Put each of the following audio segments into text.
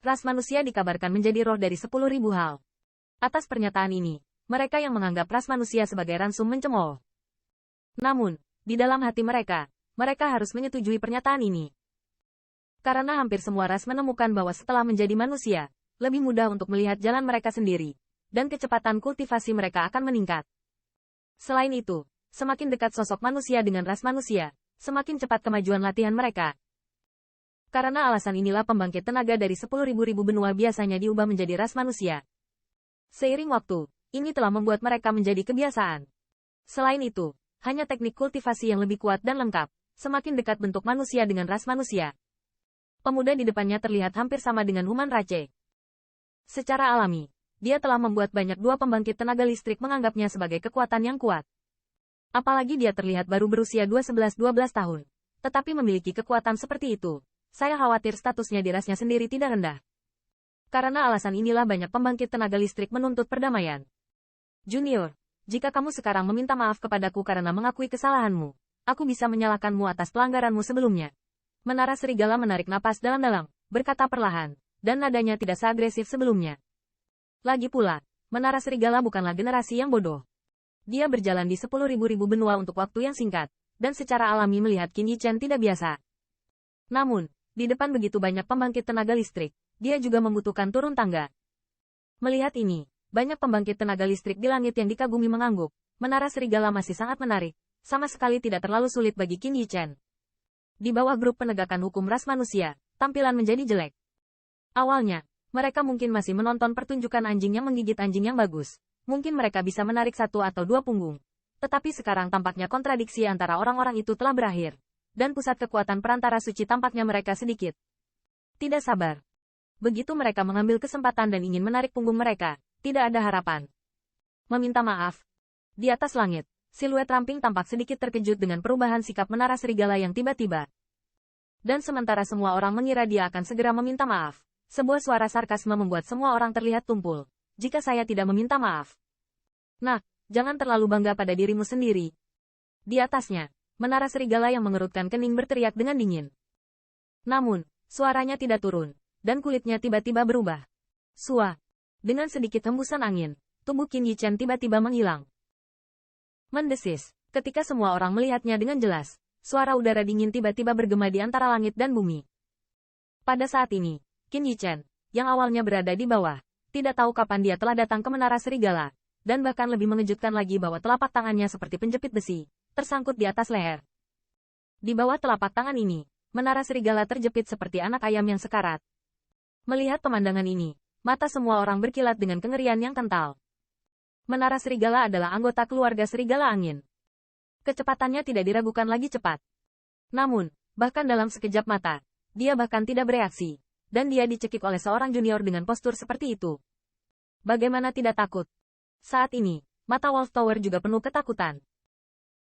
Ras manusia dikabarkan menjadi roh dari 10.000 hal. Atas pernyataan ini, mereka yang menganggap ras manusia sebagai ransum mencemooh. Namun, di dalam hati mereka harus menyetujui pernyataan ini. Karena hampir semua ras menemukan bahwa setelah menjadi manusia, lebih mudah untuk melihat jalan mereka sendiri, dan kecepatan kultivasi mereka akan meningkat. Selain itu, semakin dekat sosok manusia dengan ras manusia, semakin cepat kemajuan latihan mereka. Karena alasan inilah pembangkit tenaga dari 10.000 benua biasanya diubah menjadi ras manusia. Seiring waktu, ini telah membuat mereka menjadi kebiasaan. Selain itu, hanya teknik kultivasi yang lebih kuat dan lengkap, semakin dekat bentuk manusia dengan ras manusia. Pemuda di depannya terlihat hampir sama dengan Human Rache. Secara alami, dia telah membuat banyak dua pembangkit tenaga listrik menganggapnya sebagai kekuatan yang kuat. Apalagi dia terlihat baru berusia 11-12 tahun, tetapi memiliki kekuatan seperti itu. Saya khawatir statusnya di rasnya sendiri tidak rendah. Karena alasan inilah banyak pembangkit tenaga listrik menuntut perdamaian. Junior, jika kamu sekarang meminta maaf kepadaku karena mengakui kesalahanmu, aku bisa menyalahkanmu atas pelanggaranmu sebelumnya. Menara serigala menarik napas dalam-dalam, berkata perlahan, dan nadanya tidak seagresif sebelumnya. Lagi pula, menara serigala bukanlah generasi yang bodoh. Dia berjalan di 10.000 benua untuk waktu yang singkat, dan secara alami melihat Qin Yichen tidak biasa. Namun, di depan begitu banyak pembangkit tenaga listrik, dia juga membutuhkan turun tangga. Melihat ini, banyak pembangkit tenaga listrik di langit yang dikagumi mengangguk, menara serigala masih sangat menarik, sama sekali tidak terlalu sulit bagi Qin Yichen. Di bawah grup penegakan hukum ras manusia, tampilan menjadi jelek. Awalnya, mereka mungkin masih menonton pertunjukan anjing yang menggigit anjing yang bagus. Mungkin mereka bisa menarik 1 atau 2 punggung. Tetapi sekarang tampaknya kontradiksi antara orang-orang itu telah berakhir. Dan pusat kekuatan perantara suci tampaknya mereka sedikit tidak sabar. Begitu mereka mengambil kesempatan dan ingin menarik punggung mereka, tidak ada harapan. Meminta maaf. Di atas langit, siluet ramping tampak sedikit terkejut dengan perubahan sikap menara serigala yang tiba-tiba. Dan sementara semua orang mengira dia akan segera meminta maaf, sebuah suara sarkasme membuat semua orang terlihat tumpul. Jika saya tidak meminta maaf. Nah, jangan terlalu bangga pada dirimu sendiri. Di atasnya, menara serigala yang mengerutkan kening berteriak dengan dingin. Namun, suaranya tidak turun, dan kulitnya tiba-tiba berubah. Sua. Dengan sedikit hembusan angin, tubuh Qin Yichen tiba-tiba menghilang. Mendesis, ketika semua orang melihatnya dengan jelas, suara udara dingin tiba-tiba bergema di antara langit dan bumi. Pada saat ini, Qin Yichen, yang awalnya berada di bawah, tidak tahu kapan dia telah datang ke menara serigala, dan bahkan lebih mengejutkan lagi bahwa telapak tangannya seperti penjepit besi, tersangkut di atas leher. Di bawah telapak tangan ini, menara serigala terjepit seperti anak ayam yang sekarat. Melihat pemandangan ini, mata semua orang berkilat dengan kengerian yang kental. Menara serigala adalah anggota keluarga serigala angin. Kecepatannya tidak diragukan lagi cepat. Namun, bahkan dalam sekejap mata, dia bahkan tidak bereaksi, dan dia dicekik oleh seorang junior dengan postur seperti itu. Bagaimana tidak takut? Saat ini, mata Wolf Tower juga penuh ketakutan.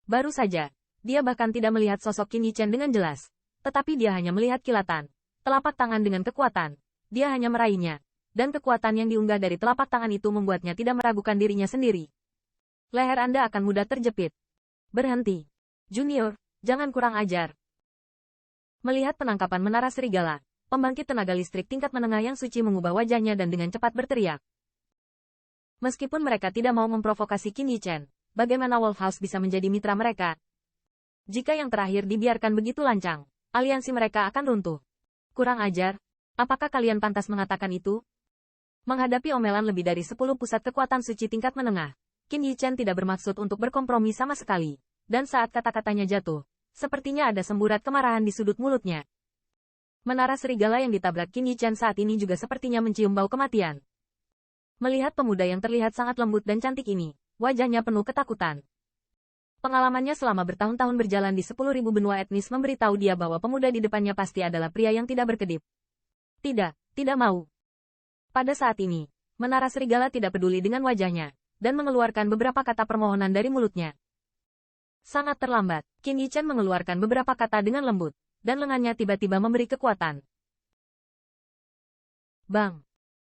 Baru saja, dia bahkan tidak melihat sosok Qin Yichen dengan jelas, tetapi dia hanya melihat kilatan, telapak tangan dengan kekuatan. Dia hanya meraihnya, dan kekuatan yang diunggah dari telapak tangan itu membuatnya tidak meragukan dirinya sendiri. Leher Anda akan mudah terjepit. Berhenti. Junior, jangan kurang ajar. Melihat penangkapan menara serigala, pembangkit tenaga listrik tingkat menengah yang suci mengubah wajahnya dan dengan cepat berteriak. Meskipun mereka tidak mau memprovokasi Qin Yichen, bagaimana Wolf House bisa menjadi mitra mereka? Jika yang terakhir dibiarkan begitu lancang, aliansi mereka akan runtuh. Kurang ajar. Apakah kalian pantas mengatakan itu? Menghadapi omelan lebih dari 10 pusat kekuatan suci tingkat menengah, Qin Yichen tidak bermaksud untuk berkompromi sama sekali. Dan saat kata-katanya jatuh, sepertinya ada semburat kemarahan di sudut mulutnya. Menara serigala yang ditabrak Qin Yichen saat ini juga sepertinya mencium bau kematian. Melihat pemuda yang terlihat sangat lembut dan cantik ini, wajahnya penuh ketakutan. Pengalamannya selama bertahun-tahun berjalan di 10.000 benua etnis memberitahu dia bahwa pemuda di depannya pasti adalah pria yang tidak berkedip. Tidak mau. Pada saat ini, menara serigala tidak peduli dengan wajahnya, dan mengeluarkan beberapa kata permohonan dari mulutnya. Sangat terlambat, Qin Yichen mengeluarkan beberapa kata dengan lembut, dan lengannya tiba-tiba memberi kekuatan. Bang!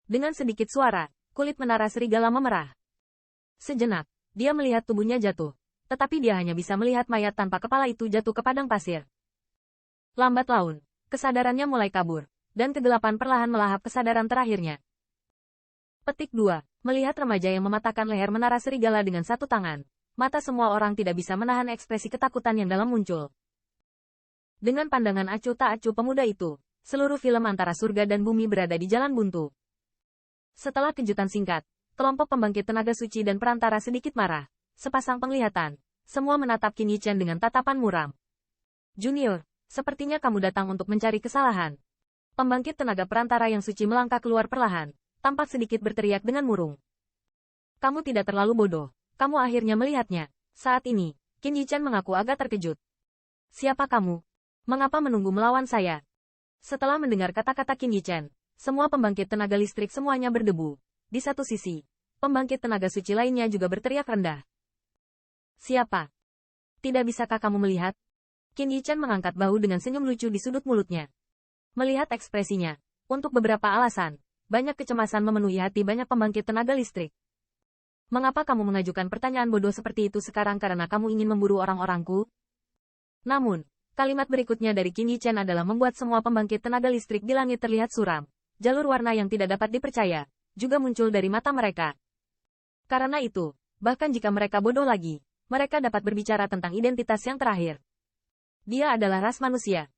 Dengan sedikit suara, kulit menara serigala memerah. Sejenak, dia melihat tubuhnya jatuh, tetapi dia hanya bisa melihat mayat tanpa kepala itu jatuh ke padang pasir. Lambat laun, kesadarannya mulai kabur, dan kegelapan perlahan melahap kesadaran terakhirnya. Petik 2. Melihat remaja yang mematahkan leher menara serigala dengan satu tangan, mata semua orang tidak bisa menahan ekspresi ketakutan yang dalam muncul. Dengan pandangan acuh tak acuh pemuda itu, seluruh film antara surga dan bumi berada di jalan buntu. Setelah kejutan singkat, kelompok pembangkit tenaga suci dan perantara sedikit marah. Sepasang penglihatan, semua menatap Qin Yichan dengan tatapan muram. Junior, sepertinya kamu datang untuk mencari kesalahan. Pembangkit tenaga perantara yang suci melangkah keluar perlahan, tampak sedikit berteriak dengan murung. Kamu tidak terlalu bodoh, kamu akhirnya melihatnya. Saat ini, Qin Yichan mengaku agak terkejut. Siapa kamu? Mengapa menunggu melawan saya? Setelah mendengar kata-kata Qin Yichan, semua pembangkit tenaga listrik semuanya berdebu. Di satu sisi, pembangkit tenaga suci lainnya juga berteriak rendah. Siapa? Tidak bisakah kamu melihat? Qin Yichan mengangkat bahu dengan senyum lucu di sudut mulutnya. Melihat ekspresinya, untuk beberapa alasan, banyak kecemasan memenuhi hati banyak pembangkit tenaga listrik. Mengapa kamu mengajukan pertanyaan bodoh seperti itu sekarang karena kamu ingin memburu orang-orangku? Namun, kalimat berikutnya dari Qin Yichan adalah membuat semua pembangkit tenaga listrik di langit terlihat suram. Jalur warna yang tidak dapat dipercaya, juga muncul dari mata mereka. Karena itu, bahkan jika mereka bodoh lagi, mereka dapat berbicara tentang identitas yang terakhir. Dia adalah ras manusia.